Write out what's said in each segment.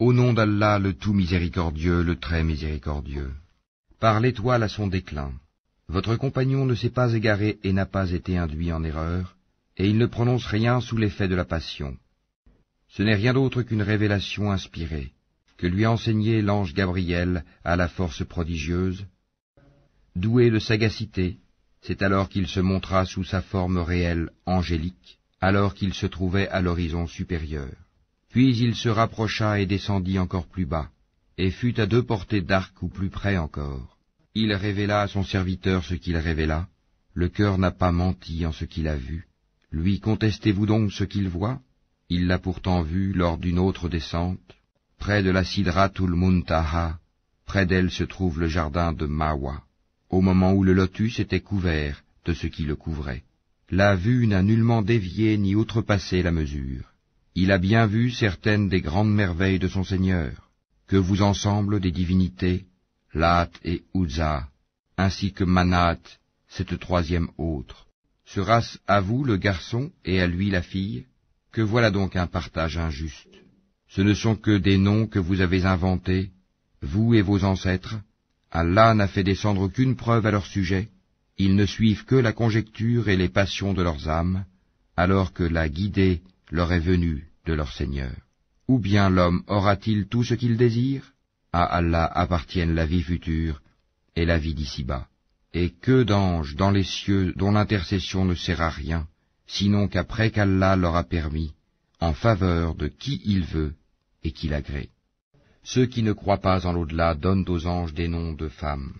Au nom d'Allah, le tout miséricordieux, le très miséricordieux. Par l'étoile à son déclin. Votre compagnon ne s'est pas égaré et n'a pas été induit en erreur, et il ne prononce rien sous l'effet de la passion. Ce n'est rien d'autre qu'une révélation inspirée, que lui a enseigné l'ange Gabriel à la force prodigieuse. Doué de sagacité, c'est alors qu'il se montra sous sa forme réelle angélique, alors qu'il se trouvait à l'horizon supérieur. Puis il se rapprocha et descendit encore plus bas, et fut à 2 portées d'arc ou plus près encore. Il révéla à son serviteur ce qu'il révéla, le cœur n'a pas menti en ce qu'il a vu. Lui contestez-vous donc ce qu'il voit? Il l'a pourtant vu lors d'une autre descente, près de la Sidratul Muntaha, près d'elle se trouve le jardin de Mawa, au moment où le lotus était couvert de ce qui le couvrait. La vue n'a nullement dévié ni outrepassé la mesure. Il a bien vu certaines des grandes merveilles de son Seigneur, que vous ensemble des divinités, Lat et Uzza, ainsi que Manat, cette 3e autre. Sera-ce à vous le garçon et à lui la fille? Que voilà donc un partage injuste. Ce ne sont que des noms que vous avez inventés, vous et vos ancêtres. Allah n'a fait descendre aucune preuve à leur sujet. Ils ne suivent que la conjecture et les passions de leurs âmes, alors que la guidée leur est venue de leur Seigneur. Ou bien l'homme aura-t-il tout ce qu'il désire? À Allah appartiennent la vie future et la vie d'ici-bas. Et que d'anges dans les cieux dont l'intercession ne sert à rien, sinon qu'après qu'Allah leur a permis, en faveur de qui il veut et qu'il agrée. Ceux qui ne croient pas en l'au-delà donnent aux anges des noms de femmes.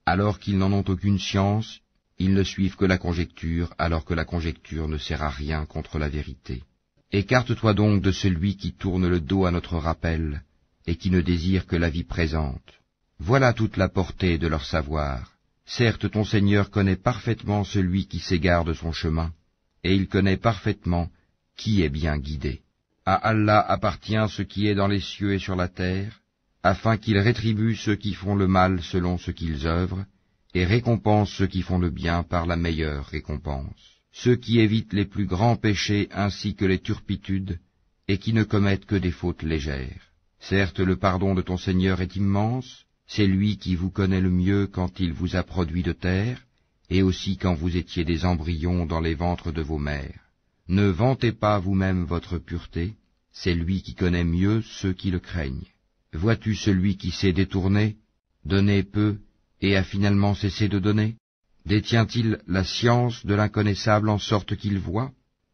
Alors qu'ils n'en ont aucune science, ils ne suivent que la conjecture, alors que la conjecture ne sert à rien contre la vérité. Écarte-toi donc de celui qui tourne le dos à notre rappel, et qui ne désire que la vie présente. Voilà toute la portée de leur savoir. Certes, ton Seigneur connaît parfaitement celui qui s'égare de son chemin, et il connaît parfaitement qui est bien guidé. À Allah appartient ce qui est dans les cieux et sur la terre, afin qu'il rétribue ceux qui font le mal selon ce qu'ils œuvrent, et récompense ceux qui font le bien par la meilleure récompense. Ceux qui évitent les plus grands péchés ainsi que les turpitudes, et qui ne commettent que des fautes légères. Certes, le pardon de ton Seigneur est immense, c'est lui qui vous connaît le mieux quand il vous a produit de terre, et aussi quand vous étiez des embryons dans les ventres de vos mères. Ne vantez pas vous-même votre pureté, c'est lui qui connaît mieux ceux qui le craignent. Vois-tu celui qui s'est détourné, donné peu, et a finalement cessé de donner? Détient-il la science de l'inconnaissable en sorte qu'il voit?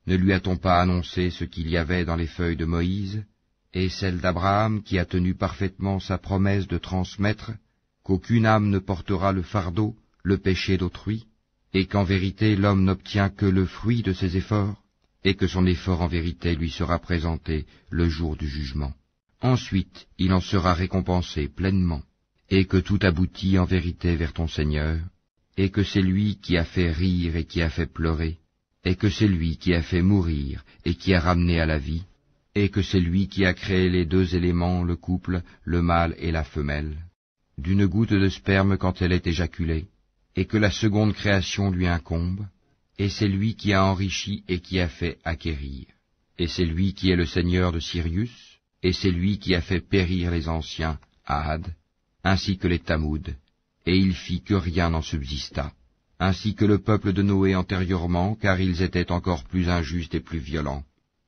Ne lui a-t-on pas annoncé ce qu'il y avait dans les feuilles de Moïse, et celle d'Abraham qui a tenu parfaitement sa promesse de transmettre, qu'aucune âme ne portera le fardeau, le péché d'autrui, et qu'en vérité l'homme n'obtient que le fruit de ses efforts, et que son effort en vérité lui sera présenté le jour du jugement. Ensuite, il en sera récompensé pleinement, et que tout aboutit en vérité vers ton Seigneur, et que c'est lui qui a fait rire et qui a fait pleurer, et que c'est lui qui a fait mourir et qui a ramené à la vie, et que c'est lui qui a créé les 2 éléments, le couple, le mâle et la femelle, d'une goutte de sperme quand elle est éjaculée, et que la seconde création lui incombe, et c'est lui qui a enrichi et qui a fait acquérir, et c'est lui qui est le Seigneur de Sirius, et c'est lui qui a fait périr les anciens, Had, ainsi que les Tamoud, et il fit que rien n'en subsista, ainsi que le peuple de Noé antérieurement, car ils étaient encore plus injustes et plus violents,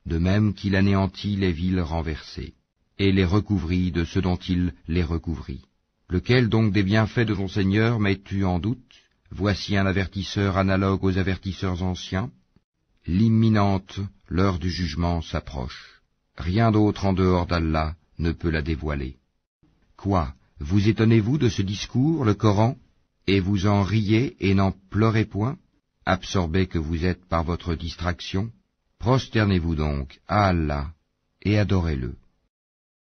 de même qu'il anéantit les villes renversées, et les recouvrit de ce dont il les recouvrit. Lequel donc des bienfaits de ton Seigneur mets-tu en doute? Voici un avertisseur analogue aux avertisseurs anciens. L'imminente, l'heure du jugement s'approche. Rien d'autre en dehors d'Allah ne peut la dévoiler. Quoi, vous étonnez-vous de ce discours, le Coran, et vous en riez et n'en pleurez point, absorbés que vous êtes par votre distraction? Prosternez-vous donc à Allah et adorez-le.